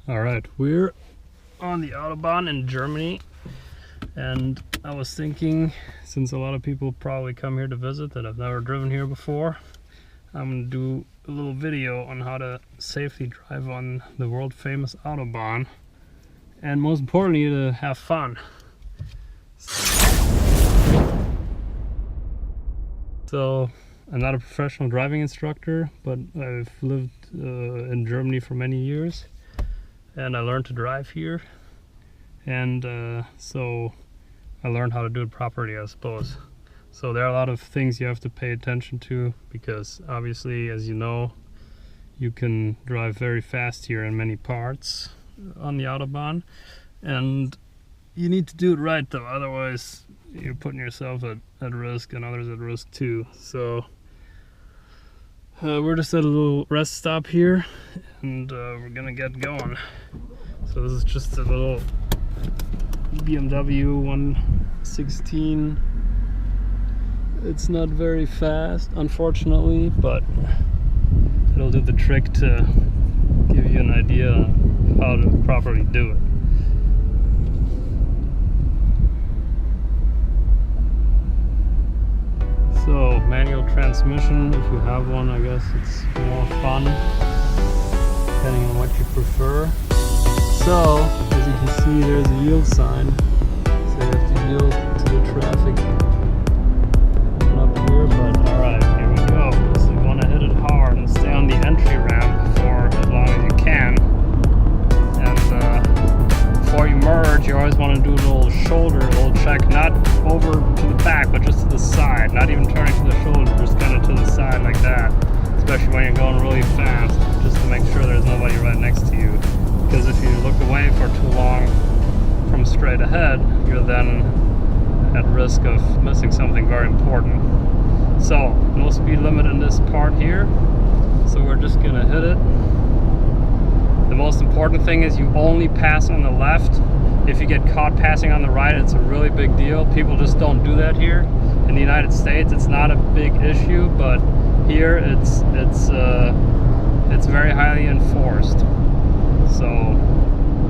All right, we're on the Autobahn in Germany, and I was thinking, since a lot of people probably come here to visit that have never driven here before, I'm gonna do a little video on how to safely drive on the world famous Autobahn, and most importantly, to have fun. So I'm not a professional driving instructor, but I've lived in Germany for many years, and I learned to drive here, and so I learned how to do it properly, I suppose. So there are a lot of things you have to pay attention to, because obviously, as you know, you can drive very fast here in many parts on the Autobahn, and you need to do it right though, otherwise you're putting yourself at risk and others at risk too. So we're just at a little rest stop here, and we're gonna get going. So this is just a little BMW 116. It's not very fast, unfortunately, but it'll do the trick to give you an idea of how to properly do it. So, manual transmission, if you have one, I guess it's more fun, depending on what you prefer. So, as you can see, there's a yield sign, so you have to yield to the traffic up here, but alright, here we go. So you want to hit it hard and stay on the entry ramp for as long as you can. And before you merge, you always want to do a little shoulder, a little check, not over to the back, but just to the side, not even turning to the shoulder, just kind of to the side like that, especially when you're going really fast, just to make sure there's nobody right next to you. Because if you look away for too long from straight ahead, you're then at risk of missing something very important. So, no speed limit in this part here, so we're just gonna hit it. The most important thing is you only pass on the left. If you get caught passing on the right, it's a really big deal. People just don't do that here. In the United States, it's not a big issue, but here it's very highly enforced. So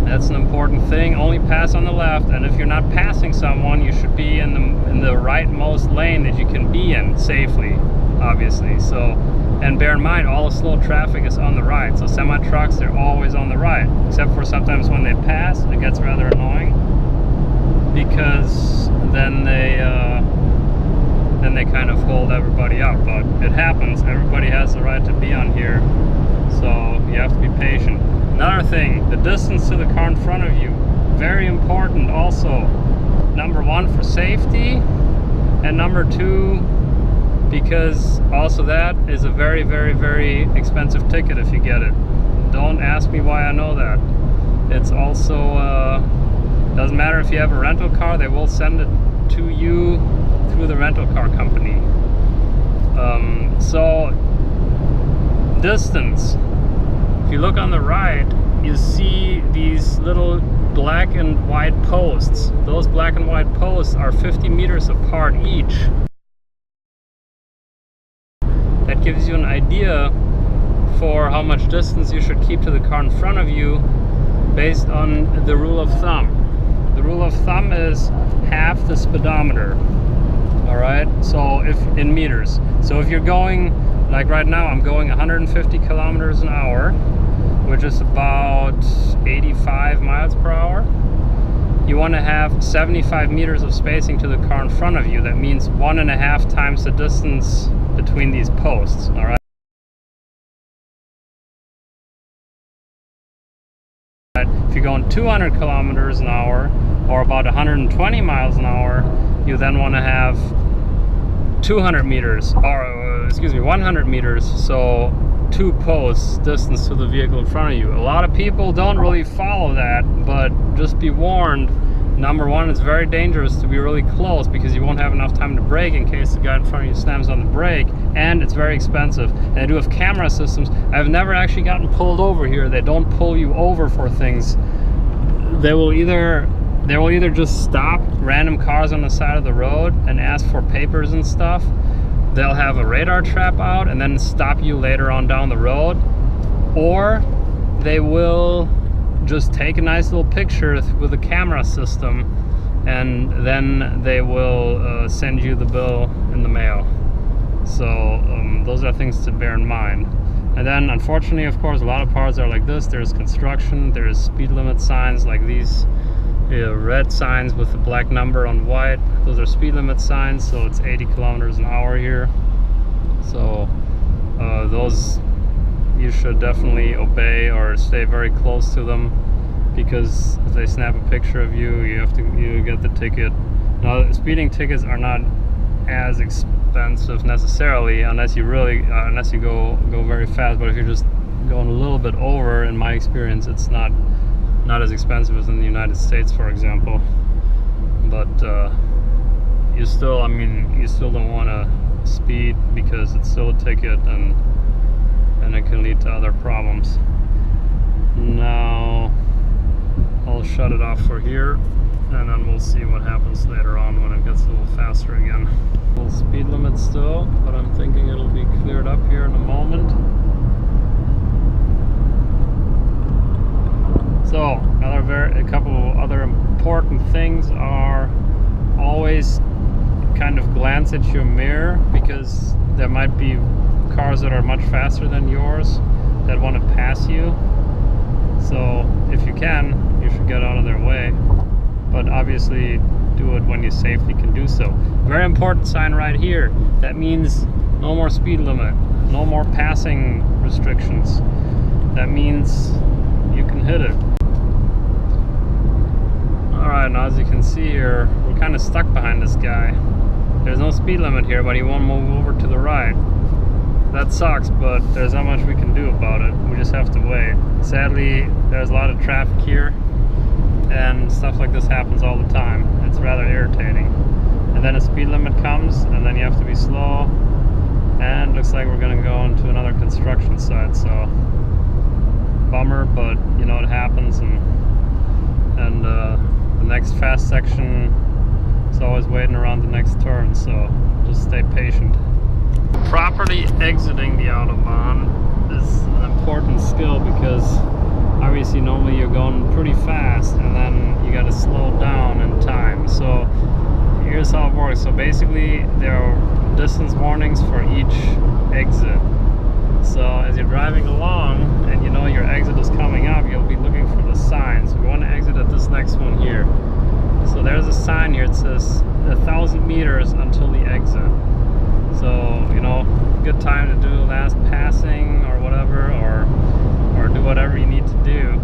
that's an important thing. Only pass on the left, and if you're not passing someone, you should be in the rightmost lane that you can be in safely, obviously. So, and bear in mind, all the slow traffic is on the right. So semi-trucks, they're always on the right, except for sometimes when they pass, it gets rather annoying, because then they kind of hold everybody up. But it happens. Everybody has the right to be on here, so you have to be patient. Another thing, the distance to the car in front of you, very important also. Number one, for safety, and number two, because also that is a very, very, very expensive ticket if you get it. Don't ask me why I know that. It's also, doesn't matter if you have a rental car, they will send it to you through the rental car company. So, distance. If you look on the right, you see these little black and white posts. Those black and white posts are 50 meters apart each. That gives you an idea for how much distance you should keep to the car in front of you based on the rule of thumb. The rule of thumb is half the speedometer. Alright, so if in meters. So if you're going, like right now, I'm going 150 kilometers an hour, which is about 85 miles per hour. You want to have 75 meters of spacing to the car in front of you. That means 1.5 times the distance between these posts. All right. If you're going 200 kilometers an hour, or about 120 miles an hour, you then want to have 200 meters, or excuse me, 100 meters. So 2 posts distance to the vehicle in front of you. A lot of people don't really follow that, but just be warned. Number one, it's very dangerous to be really close, because you won't have enough time to brake in case the guy in front of you slams on the brake, and it's very expensive. And they do have camera systems. I've never actually gotten pulled over here. They don't pull you over for things. They will either just stop random cars on the side of the road and ask for papers and stuff. They'll have a radar trap out and then stop you later on down the road, or they will just take a nice little picture with a camera system, and then they will send you the bill in the mail. So those are things to bear in mind. And then unfortunately, of course, a lot of parts are like this. There's construction, there's speed limit signs like these red signs with the black number on white. Those are speed limit signs, so it's 80 kilometers an hour here. So those you should definitely obey or stay very close to them, because if they snap a picture of you, you get the ticket. Now, speeding tickets are not as expensive necessarily unless you go very fast, but if you're just going a little bit over, in my experience, it's not as expensive as in the United States, for example. But you still don't want to speed, because it's still a ticket, and it can lead to other problems. Now I'll shut it off for here, and then we'll see what happens later on when it gets a little faster again. Little speed limit still, but I'm thinking it'll be cleared up here in a moment. So a couple other important things are always kind of glance at your mirror, because there might be cars that are much faster than yours that want to pass you. So if you can, you should get out of their way, but obviously do it when you safely can do so. Very important sign right here. That means no more speed limit, no more passing restrictions. That means you can hit it. Alright, now as you can see here, we're kind of stuck behind this guy. There's no speed limit here, but he won't move over to the right. That sucks, but there's not much we can do about it. We just have to wait. Sadly, there's a lot of traffic here, and stuff like this happens all the time. It's rather irritating. And then a speed limit comes, and then you have to be slow, and looks like we're going to go into another construction site, so bummer, but you know, it happens. And the next fast section is always waiting around the next turn, so just stay patient. Properly exiting the Autobahn is an important skill, because obviously normally you're going pretty fast, and then you got to slow down in time. So here's how it works. So basically there are distance warnings for each exit. So as you're driving along and you know your exit is coming up, you'll be looking for the sign. So we want to exit at this next one here. So there's a sign here. It says 1,000 meters until the exit. So, you know, good time to do last passing or whatever, or do whatever you need to do.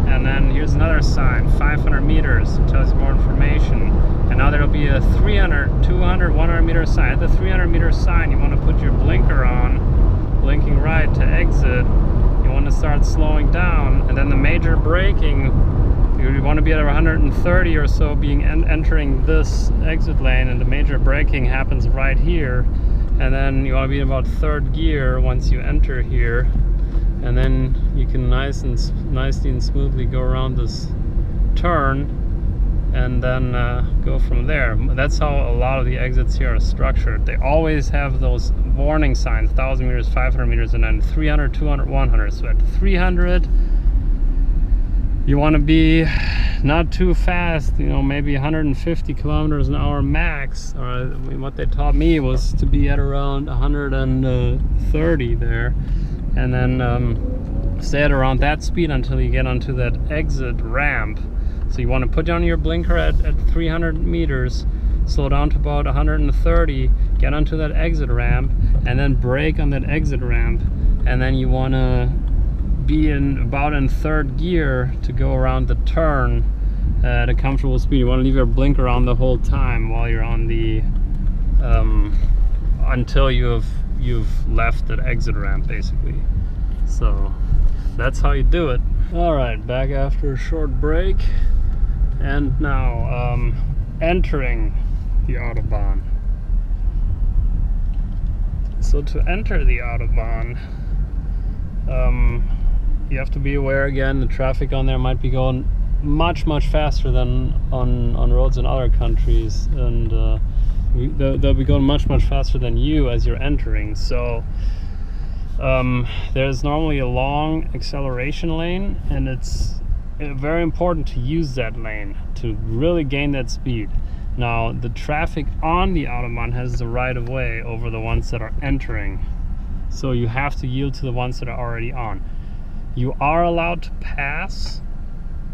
And then here's another sign, 500 meters, it tells you more information. And now there'll be a 300, 200, 100 meter sign. At the 300 meter sign, you want to put your blinker on, blinking right to exit. You want to start slowing down, and then the major braking, you want to be at 130 or so entering this exit lane, and the major braking happens right here. And then you want to be in about third gear once you enter here, and then you can nicely and smoothly go around this turn, and then go from there. That's how a lot of the exits here are structured. They always have those warning signs, 1,000 meters, 500 meters, and then 300, 200, 100. So at 300, you want to be not too fast, you know, maybe 150 kilometers an hour max. Or what they taught me was to be at around 130 there, and then stay at around that speed until you get onto that exit ramp. So you want to put down your blinker at 300 meters, slow down to about 130, get onto that exit ramp, and then brake on that exit ramp. And then you want to be about in third gear to go around the turn at a comfortable speed. You want to leave your blinker on the whole time while you're on the until you've left that exit ramp, basically. So that's how you do it. All right, back after a short break, and now entering the Autobahn. So to enter the Autobahn, you have to be aware again, the traffic on there might be going much faster than on roads in other countries, and they'll be going much faster than you as you're entering. So There's normally a long acceleration lane, and it's very important to use that lane to really gain that speed. Now, the traffic on the Autobahn has the right of way over the ones that are entering, so you have to yield to the ones that are already on. You are allowed to pass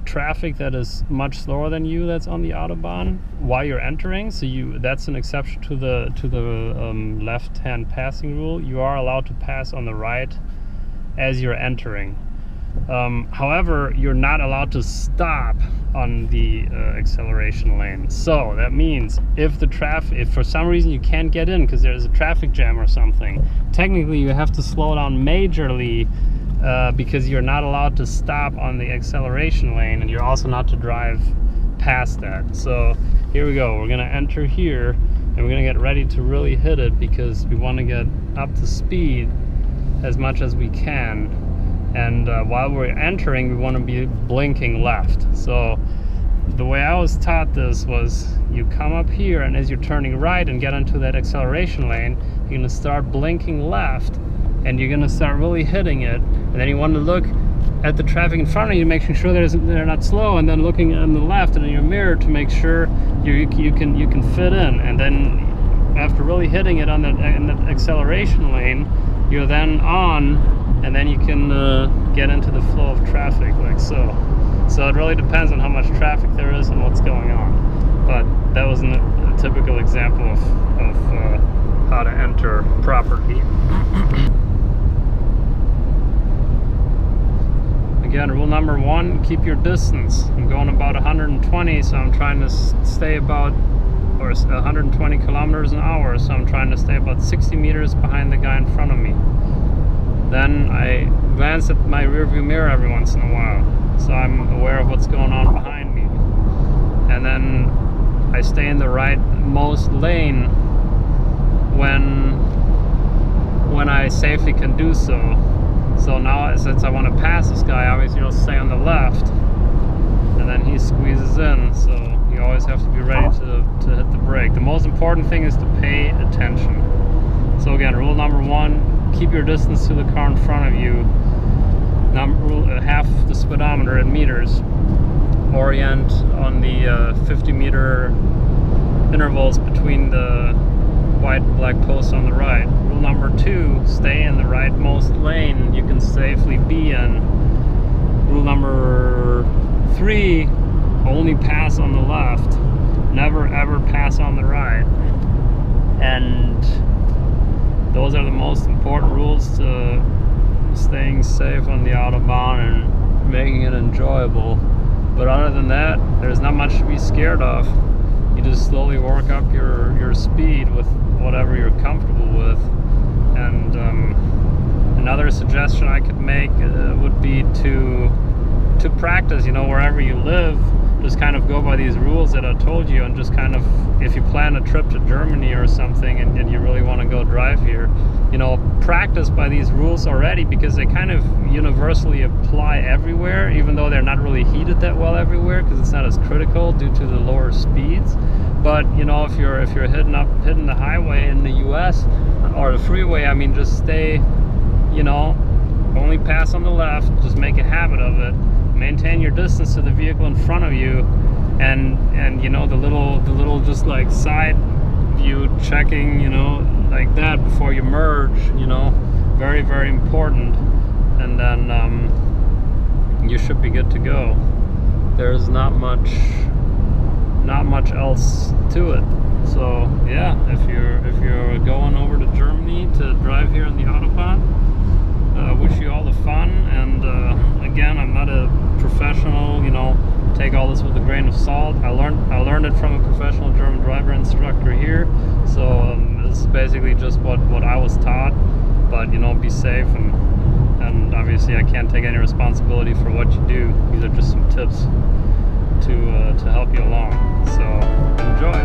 traffic that is much slower than you that's on the Autobahn while you're entering, so that's an exception to the left-hand passing rule. You are allowed to pass on the right as you're entering. However, you're not allowed to stop on the acceleration lane. So that means if for some reason you can't get in because there's a traffic jam or something, technically you have to slow down majorly, because you're not allowed to stop on the acceleration lane, and you're also not to drive past that. So here we go, we're gonna enter here and we're gonna get ready to really hit it, because we want to get up to speed as much as we can. And while we're entering, we want to be blinking left. So the way I was taught this was, you come up here, and as you're turning right and get into that acceleration lane, you're gonna start blinking left, and you're gonna start really hitting it. And then you want to look at the traffic in front of you, making sure they're not slow, and then looking on the left and in your mirror to make sure you can fit in. And then after really hitting it in the acceleration lane, you're then on, and then you can get into the flow of traffic like so. So it really depends on how much traffic there is and what's going on. But that was a typical example of how to enter properly. Again, rule number 1, keep your distance. I'm going about 120, so I'm trying to stay about, or 120 kilometers an hour, so I'm trying to stay about 60 meters behind the guy in front of me. Then I glance at my rearview mirror every once in a while, so I'm aware of what's going on behind me. And then I stay in the rightmost lane when I safely can do so. So now, since I want to pass this guy, obviously I'll stay on the left, and then he squeezes in, so you always have to be ready to hit the brake. The most important thing is to pay attention. So again, rule number 1, keep your distance to the car in front of you. Half the speedometer in meters. Orient on the 50 meter intervals between the white and black posts on the right. Rule number 2, stay in the rightmost lane you can safely be in. Rule number 3, only pass on the left. Never ever pass on the right. And those are the most important rules to staying safe on the Autobahn and making it enjoyable. But other than that, there's not much to be scared of. You just slowly work up your speed with whatever you're comfortable with. And another suggestion I could make would be to practice, wherever you live, just kind of go by these rules that I told you, and just kind of, if you plan a trip to Germany or something and you really want to go drive here, practice by these rules already, because they kind of universally apply everywhere, even though they're not really heeded that well everywhere, because it's not as critical due to the lower speeds. But if you're hitting the highway in the US or the freeway, I mean, just stay, only pass on the left, just make a habit of it. Maintain your distance to the vehicle in front of you, and the little just like side view checking, like that before you merge, very, very important. And then you should be good to go. There's not much else to it. So yeah, if you're going over to Germany to drive here on the Autobahn, wish you all the fun. And again, I'm not a professional, take all this with a grain of salt. I learned it from a professional German driver instructor here, so this is basically just what I was taught. But be safe, and obviously I can't take any responsibility for what you do. These are just some tips to help you along. So enjoy.